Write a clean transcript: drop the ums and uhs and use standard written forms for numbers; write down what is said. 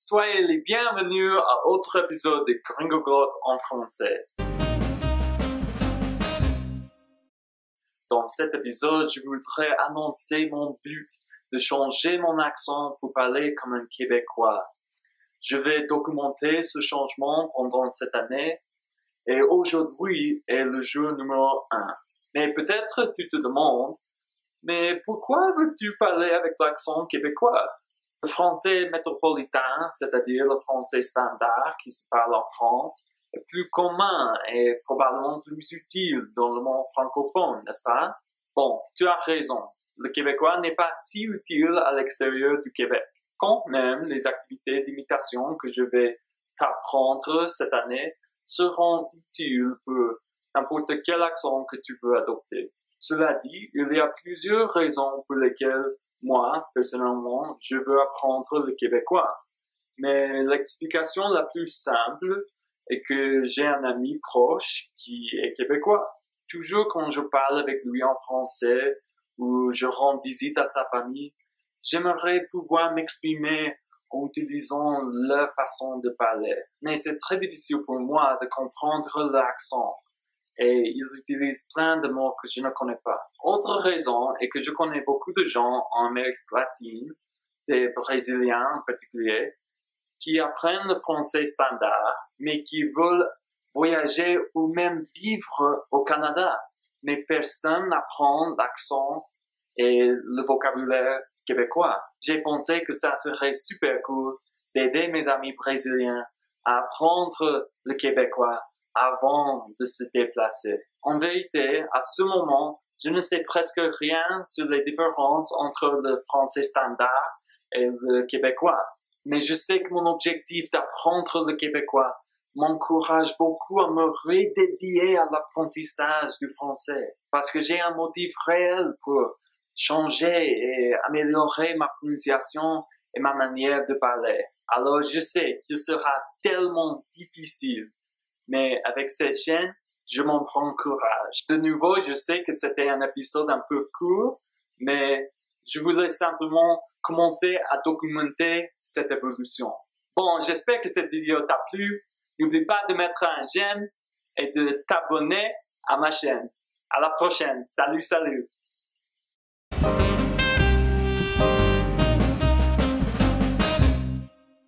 Soyez les bienvenus à autre épisode de Gringoglot en français. Dans cet épisode, je voudrais annoncer mon but de changer mon accent pour parler comme un Québécois. Je vais documenter ce changement pendant cette année et aujourd'hui est le jour numéro 1. Mais peut-être tu te demandes, mais pourquoi veux-tu parler avec l'accent québécois? Le français métropolitain, c'est-à-dire le français standard qui se parle en France, est plus commun et probablement plus utile dans le monde francophone, n'est-ce pas? Bon, tu as raison. Le québécois n'est pas si utile à l'extérieur du Québec. Quand même, les activités d'imitation que je vais t'apprendre cette année seront utiles pour n'importe quel accent que tu veux adopter. Cela dit, il y a plusieurs raisons pour lesquelles moi, personnellement, je veux apprendre le québécois. Mais l'explication la plus simple est que j'ai un ami proche qui est québécois. Toujours quand je parle avec lui en français ou je rends visite à sa famille, j'aimerais pouvoir m'exprimer en utilisant leur façon de parler. Mais c'est très difficile pour moi de comprendre l'accent. Et ils utilisent plein de mots que je ne connais pas. Autre raison est que je connais beaucoup de gens en Amérique latine, des Brésiliens en particulier, qui apprennent le français standard, mais qui veulent voyager ou même vivre au Canada. Mais personne n'apprend l'accent et le vocabulaire québécois. J'ai pensé que ça serait super cool d'aider mes amis brésiliens à apprendre le québécois avant de se déplacer. En vérité, à ce moment, je ne sais presque rien sur les différences entre le français standard et le québécois. Mais je sais que mon objectif d'apprendre le québécois m'encourage beaucoup à me redédier à l'apprentissage du français. Parce que j'ai un motif réel pour changer et améliorer ma prononciation et ma manière de parler. Alors je sais qu'il sera tellement difficile. Mais avec cette chaîne, je m'en prends courage. De nouveau, je sais que c'était un épisode un peu court, mais je voulais simplement commencer à documenter cette évolution. Bon, j'espère que cette vidéo t'a plu. N'oublie pas de mettre un j'aime et de t'abonner à ma chaîne. À la prochaine. Salut, salut.